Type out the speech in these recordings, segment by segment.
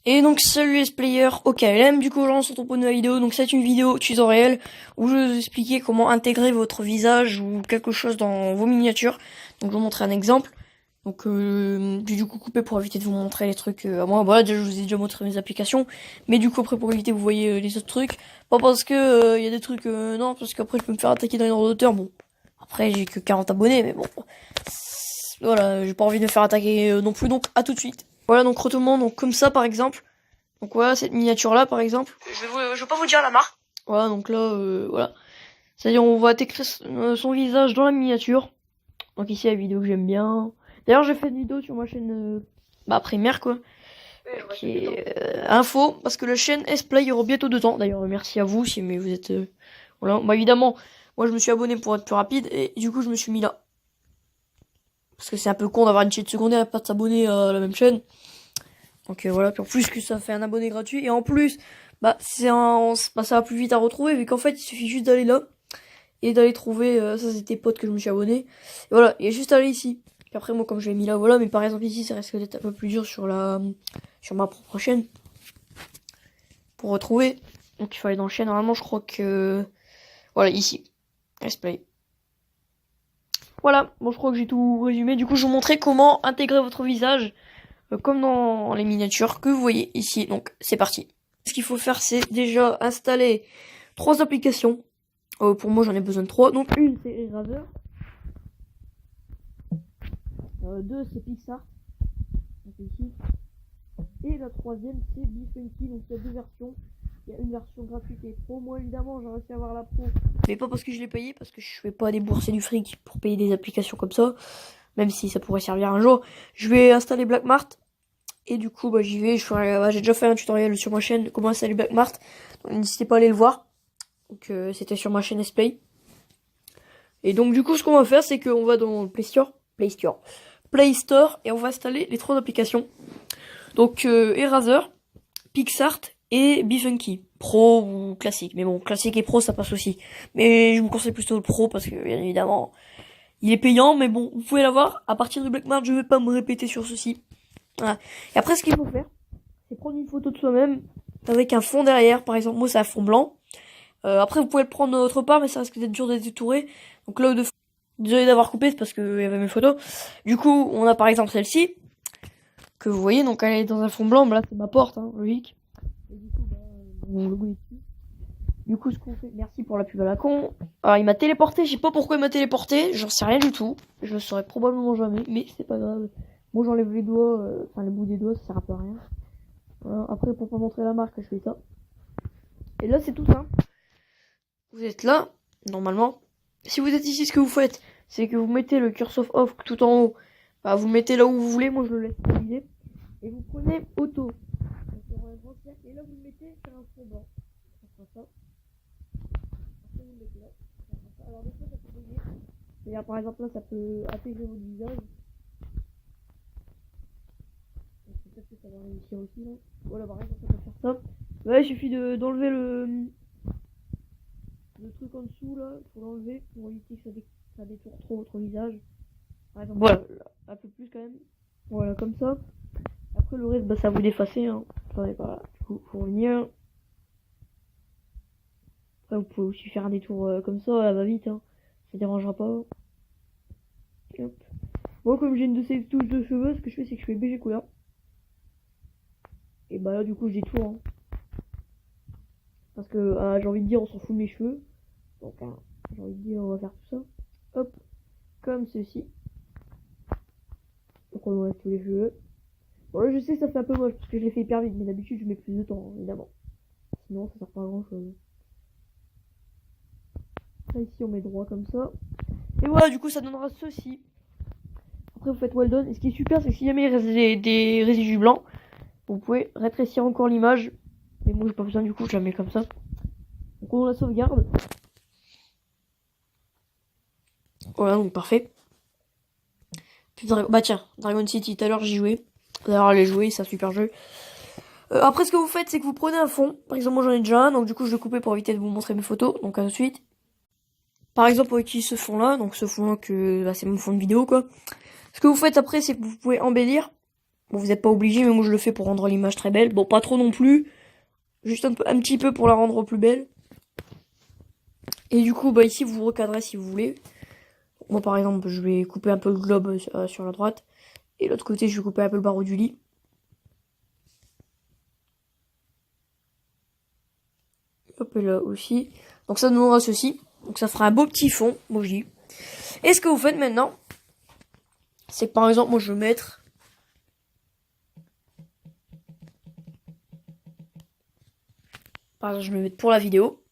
Et donc salut les players, OKLM, du coup aujourd'hui on se retrouve pour une nouvelle vidéo, donc c'est une vidéo tutoriel où je vais vous expliquer comment intégrer votre visage ou quelque chose dans vos miniatures. Donc je vais vous montrer un exemple, donc j'ai du coup coupé pour éviter de vous montrer les trucs à moi, voilà déjà je vous ai déjà montré mes applications, mais du coup après pour éviter vous voyez les autres trucs, pas parce que y a des trucs, non parce qu'après je peux me faire attaquer dans les droits d'auteur, bon après j'ai que 40 abonnés mais bon, voilà j'ai pas envie de me faire attaquer non plus, donc à tout de suite. Voilà, donc retournement, donc comme ça par exemple. Donc voilà, cette miniature là par exemple. Je vais pas vous dire la marque. Voilà, donc là, voilà. C'est-à-dire on va intégrer son visage dans la miniature. Donc ici la vidéo que j'aime bien. D'ailleurs j'ai fait une vidéo sur ma chaîne primaire quoi. Qui est info, parce que la chaîne S-Play aura bientôt 2 ans. D'ailleurs merci à vous si mais vous êtes... voilà, bah évidemment, moi je me suis abonné pour être plus rapide et du coup je me suis mis là. Parce que c'est un peu con d'avoir une chaîne secondaire et pas de s'abonner à la même chaîne. Donc voilà, puis en plus que ça fait un abonné gratuit et en plus ça va plus vite à retrouver vu qu'en fait il suffit juste d'aller là et d'aller trouver ça c'était potes que je me suis abonné. Et voilà, et juste aller ici. Puis après moi comme je l'ai mis là voilà, mais par exemple ici ça risque d'être un peu plus dur sur ma propre chaîne pour retrouver. Donc il faut aller dans le chaîne. Normalement je crois que voilà ici. Let's play. Voilà, bon je crois que j'ai tout résumé. Du coup je vais vous montrer comment intégrer votre visage comme dans les miniatures que vous voyez ici. Donc c'est parti. Ce qu'il faut faire c'est déjà installer 3 applications. Pour moi j'en ai besoin de 3. Donc une c'est Eraser. 2 c'est Pixar. Donc ici. Et la troisième c'est Befunky. Donc il y a 2 versions. Il y a une version gratuite et pro. Moi évidemment j'ai réussi à avoir la pro. Mais pas parce que je l'ai payé, parce que je vais pas débourser du fric pour payer des applications comme ça. Même si ça pourrait servir un jour. Je vais installer Blackmart. Et du coup, j'y vais. J'ai déjà fait un tutoriel sur ma chaîne comment installer Blackmart. Donc n'hésitez pas à aller le voir. Donc c'était sur ma chaîne S-Play. Et donc du coup, ce qu'on va faire, c'est qu'on va dans le Play Store, et on va installer les 3 applications. Donc Eraser, Pixart et Befunky. Pro ou classique. Mais bon, classique et pro, ça passe aussi. Mais je me conseille plutôt le pro parce que bien évidemment, il est payant. Mais bon, vous pouvez l'avoir. À partir de Blackmart, je vais pas me répéter sur ceci. Voilà. Et après, ce qu'il faut faire, c'est prendre une photo de soi-même avec un fond derrière. Par exemple, moi, c'est un fond blanc. Après, vous pouvez le prendre autre part, mais ça risque d'être dur d'être détouré. Donc là, désolé d'avoir coupé, c'est parce qu'il y avait mes photos. Du coup, on a par exemple celle-ci, que vous voyez, donc elle est dans un fond blanc. Là, c'est ma porte, hein, logique. Et du coup, mon logo est dessus. Du coup, ce qu'on fait, merci pour la pub à la con. Alors, il m'a téléporté, je sais pas pourquoi il m'a téléporté, j'en sais rien du tout. Je le saurai probablement jamais, mais c'est pas grave. Moi, j'enlève les doigts, le bout des doigts, ça sert un peu à rien. Voilà. Après, pour pas montrer la marque, je fais ça. Et là, c'est tout simple. Vous êtes là, normalement. Si vous êtes ici, ce que vous faites, c'est que vous mettez le cursor off tout en haut. Vous le mettez là où vous voulez, moi je le laisse stabiliser. Et vous prenez auto. Et là, vous le mettez sur un fond blanc. Ça fera ça. Après, vous le mettez là. Ça fera ça. Alors, des fois, ça peut bugger. C'est-à-dire, par exemple, là, ça peut intégrer votre visage. Peut-être que ça va réussir aussi, là. Voilà, par exemple, ça peut faire ça. Là, il suffit d'enlever le truc en dessous, là. Faut l'enlever pour éviter que ça détourne trop votre visage. Par exemple, voilà, un peu plus quand même. Voilà, comme ça. Après, le reste, ça vous d'effacer, hein. Attendez, voilà. Du coup, faut revenir. Après, vous pouvez aussi faire un détour comme ça, elle va vite, hein. Ça dérangera pas. Hop. Moi, comme j'ai une de ces touches de cheveux, ce que je fais, c'est que je fais BG couleur. Et là, du coup, je détourne. Hein. Parce que, j'ai envie de dire, on s'en fout de mes cheveux. Donc, j'ai envie de dire, on va faire tout ça. Hop. Comme ceci. Donc, on enlève tous les cheveux. Bon, là, je sais que ça fait un peu moche parce que je l'ai fait hyper vite, mais d'habitude, je mets plus de temps, évidemment. Sinon, ça sert pas à grand chose. Là, ici, on met droit comme ça. Et voilà, du coup, ça donnera ceci. Après, vous faites well done. Et ce qui est super, c'est que si jamais il reste des résidus blancs, vous pouvez rétrécir encore l'image. Mais moi, j'ai pas besoin, du coup, je la mets comme ça. Donc, on la sauvegarde. Voilà, donc parfait. Puis, tiens, Dragon City, tout à l'heure, j'y jouais. D'ailleurs, allez jouer, c'est un super jeu. Après, ce que vous faites, c'est que vous prenez un fond. Par exemple, moi, j'en ai déjà un, donc du coup, je vais couper pour éviter de vous montrer mes photos. Donc, à tout de suite. Par exemple, on utilise ce fond-là. Donc, ce fond-là, c'est mon fond de vidéo, quoi. Ce que vous faites après, c'est que vous pouvez embellir. Bon, vous n'êtes pas obligé, mais moi je le fais pour rendre l'image très belle. Bon, pas trop non plus. Juste un petit peu pour la rendre plus belle. Et du coup, bah ici, vous recadrez si vous voulez. Moi, par exemple, je vais couper un peu le globe sur la droite. Et l'autre côté, je vais couper un peu le barreau du lit. Hop, et là aussi. Donc ça donnera ceci. Donc ça fera un beau petit fond, moi je dis. Et ce que vous faites maintenant, c'est que par exemple, moi je vais mettre... Par exemple, je vais mettre pour la vidéo.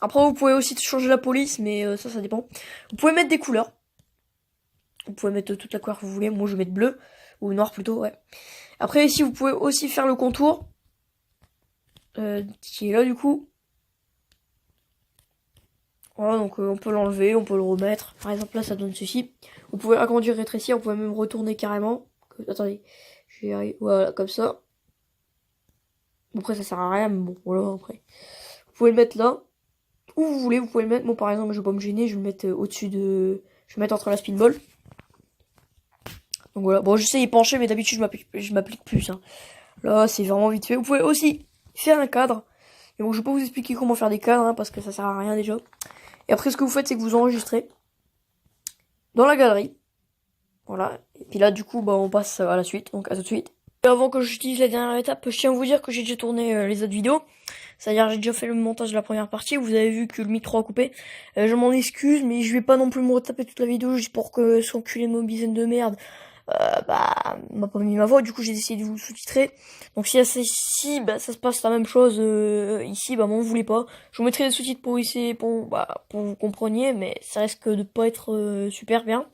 Après, vous pouvez aussi changer la police, mais ça dépend. Vous pouvez mettre des couleurs. Vous pouvez mettre toute la couleur que vous voulez. Moi, je vais mettre bleu. Ou noir plutôt, ouais. Après, ici, vous pouvez aussi faire le contour. Qui est là, du coup. Voilà, donc on peut l'enlever, on peut le remettre. Par exemple, là, ça donne ceci. Vous pouvez agrandir, rétrécir. Vous pouvez même retourner carrément. Attendez. Je vais y arriver. Voilà, comme ça. Bon, après, ça sert à rien, mais bon, voilà, après. Vous pouvez le mettre là. Où vous voulez, vous pouvez le mettre. Moi, par exemple, je vais pas me gêner. Je vais le mettre au-dessus de... Je vais mettre entre la spinball. Donc voilà. Bon, je sais, il est penché, mais d'habitude, je m'applique plus. Hein. Là, c'est vraiment vite fait. Vous pouvez aussi faire un cadre. Et bon, je vais pas vous expliquer comment faire des cadres, hein, parce que ça sert à rien déjà. Et après, ce que vous faites, c'est que vous enregistrez dans la galerie. Voilà. Et puis là, du coup, bah, on passe à la suite. Donc, à tout de suite. Et avant que j'utilise la dernière étape, je tiens à vous dire que j'ai déjà tourné les autres vidéos. C'est-à-dire, j'ai déjà fait le montage de la première partie. Vous avez vu que le micro a coupé. Je m'en excuse, mais je vais pas non plus me retaper toute la vidéo juste pour que ce enculé de mobizen de merde m'a pas mis ma voix. Du coup, j'ai décidé de vous sous-titrer. Donc, si ça se passe la même chose ici, bah, m'en voulez pas. Je vous mettrai des sous-titres pour essayer, pour vous compreniez, mais ça risque de pas être super bien.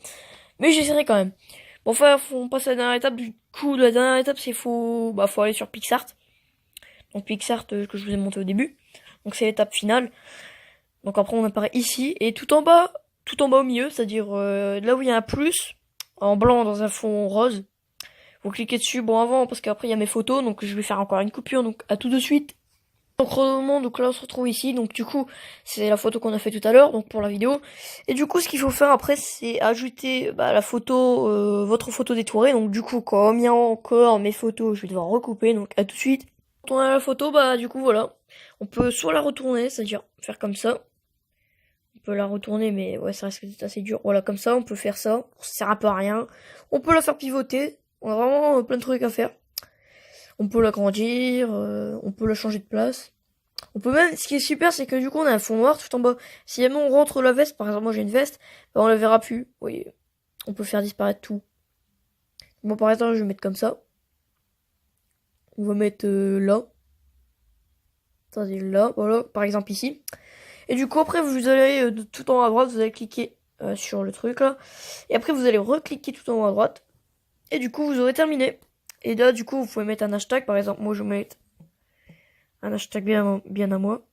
Mais j'essaierai quand même. Bon, enfin, on passe à la dernière étape. Du coup, la dernière étape, c'est faut aller sur PixArt. Donc PixArt que je vous ai monté au début. Donc c'est l'étape finale. Donc après on apparaît ici et tout en bas au milieu, c'est-à-dire là où il y a un plus en blanc dans un fond rose. Vous cliquez dessus. Bon avant parce qu'après il y a mes photos, donc je vais faire encore une coupure. Donc à tout de suite. Donc là on se retrouve ici. Donc du coup c'est la photo qu'on a fait tout à l'heure, donc pour la vidéo. Et du coup ce qu'il faut faire après c'est ajouter la photo, votre photo détourée. Donc du coup comme il y a encore mes photos, je vais devoir recouper. Donc à tout de suite. Quand on a la photo, du coup voilà. On peut soit la retourner, c'est-à-dire faire comme ça. On peut la retourner, mais ouais, ça risque d'être assez dur. Voilà, comme ça, on peut faire ça. Ça sert un peu à rien. On peut la faire pivoter. On a vraiment plein de trucs à faire. On peut l'agrandir, on peut la changer de place. On peut même, ce qui est super, c'est que du coup, on a un fond noir tout en bas. Si jamais on rentre la veste, par exemple, moi j'ai une veste, on la verra plus. Vous voyez, on peut faire disparaître tout. Moi, par exemple, je vais mettre comme ça. On va mettre là. Attendez, là, voilà, par exemple ici. Et du coup, après, vous allez tout en haut à droite, vous allez cliquer sur le truc là. Et après, vous allez recliquer tout en haut à droite. Et du coup, vous aurez terminé. Et là, du coup, vous pouvez mettre un hashtag. Par exemple, moi, je vais mettre un hashtag bien à moi.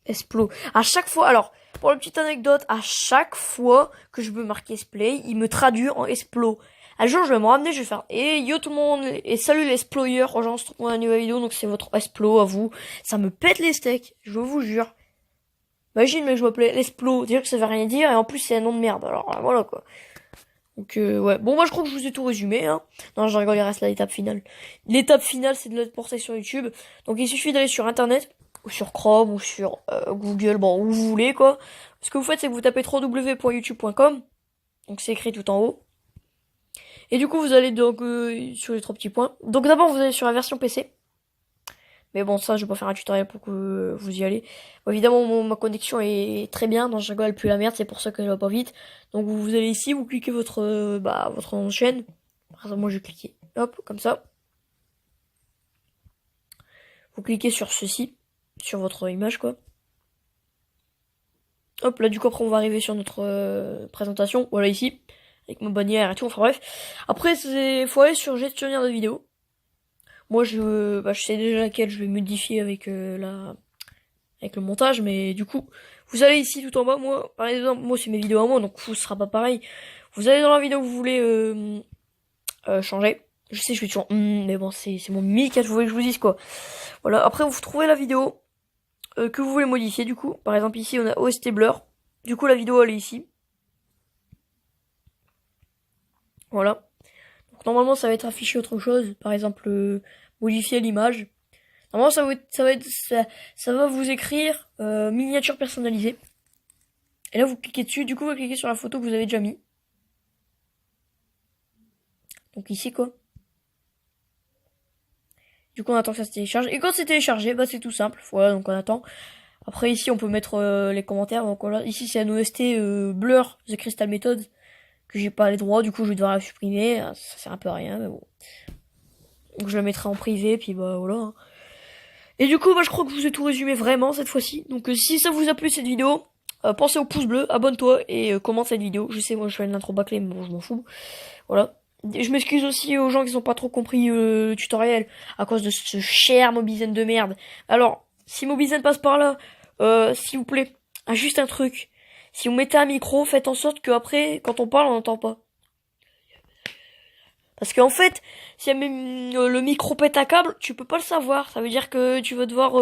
Esplo. À chaque fois, alors, pour la petite anecdote, à chaque fois que je veux marquer Esplay, il me traduit en Esplo. Un jour, je vais me ramener, je vais faire yo tout le monde, et salut les Esployers, rejoins pour une nouvelle vidéo, donc c'est votre Esplo à vous. Ça me pète les steaks, je vous jure. Imagine, mais je m'appelais l'Esplo, dire que ça veut rien dire, et en plus c'est un nom de merde, alors voilà quoi. Donc ouais, bon moi je crois que je vous ai tout résumé, hein. Non, je rigole, il reste l'étape finale. L'étape finale, c'est de le porter sur YouTube. Donc il suffit d'aller sur internet, ou sur Chrome, ou sur Google, bon, où vous voulez quoi. Ce que vous faites, c'est que vous tapez www.youtube.com, donc c'est écrit tout en haut. Et du coup, vous allez donc sur les 3 petits points. Donc d'abord, vous allez sur la version PC. Mais bon, ça, je vais pas faire un tutoriel pour que vous y allez. Bon, évidemment, ma connexion est très bien. Dans Django, elle pue la merde. C'est pour ça qu'elle va pas vite. Donc vous allez ici, vous cliquez votre nom de chaîne. Par exemple, moi, je vais cliquer. Hop, comme ça. Vous cliquez sur ceci. Sur votre image, quoi. Hop, là, du coup, après, on va arriver sur notre présentation. Voilà, ici. Avec ma bannière et tout, enfin bref. Après, faut aller sur gestionnaire de vidéo. Moi, je sais déjà laquelle je vais modifier avec avec le montage, mais du coup, vous allez ici tout en bas. Moi, par exemple, moi c'est mes vidéos à moi, donc ce sera pas pareil. Vous allez dans la vidéo que vous voulez changer. Je sais, je fais toujours mais bon, c'est mon mic, vous voulez que je vous dise quoi. Voilà. Après, vous trouvez la vidéo que vous voulez modifier. Du coup, par exemple ici, on a OST Blur. Du coup, la vidéo elle est ici. Voilà. Donc normalement ça va être affiché autre chose, par exemple modifier l'image. Normalement ça va vous écrire miniature personnalisée. Et là vous cliquez dessus, du coup vous cliquez sur la photo que vous avez déjà mis. Donc ici quoi. Du coup on attend que ça se télécharge. Et quand c'est téléchargé, bah c'est tout simple. Voilà, donc on attend. Après ici on peut mettre les commentaires. Donc voilà, ici c'est un OST Blur The Crystal Method que j'ai pas les droits, du coup je vais devoir la supprimer. Ça sert un peu à rien, mais bon. Donc je la mettrai en privé, puis bah voilà. Et du coup, bah je crois que je vous ai tout résumé vraiment cette fois-ci. Donc si ça vous a plu cette vidéo, pensez au pouce bleu, abonne-toi et commente cette vidéo. Je sais, moi je fais une intro bâclée, mais bon je m'en fous. Voilà. Et je m'excuse aussi aux gens qui n'ont pas trop compris le tutoriel à cause de ce cher Mobizen de merde. Alors, si Mobizen passe par là, s'il vous plaît, juste un truc. Si vous mettez un micro, faites en sorte que après, quand on parle, on n'entend pas. Parce qu'en fait, si le micro pète un câble, tu peux pas le savoir. Ça veut dire que tu vas devoir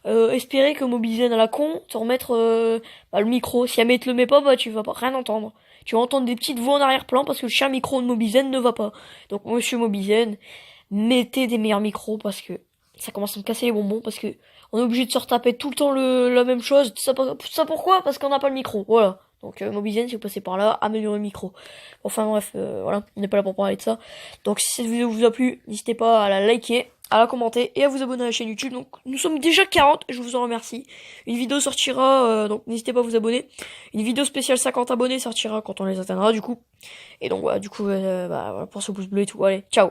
espérer que Mobizen à la con te remettre le micro. Si elle te le met pas, bah tu vas pas rien entendre. Tu vas entendre des petites voix en arrière-plan parce que le cher micro de Mobizen ne va pas. Donc monsieur Mobizen, mettez des meilleurs micros parce que ça commence à me casser les bonbons parce que on est obligé de se retaper tout le temps la même chose. Ça pourquoi? Parce qu'on n'a pas le micro. Voilà. Donc Mobizen, si vous passez par là, améliorez le micro. Enfin bref, voilà, on n'est pas là pour parler de ça. Donc si cette vidéo vous a plu, n'hésitez pas à la liker, à la commenter et à vous abonner à la chaîne YouTube. Donc nous sommes déjà 40, je vous en remercie. Une vidéo sortira, donc n'hésitez pas à vous abonner. Une vidéo spéciale 50 abonnés sortira quand on les atteindra du coup. Et donc voilà, du coup, voilà, pensez au pouce bleu et tout. Allez, ciao.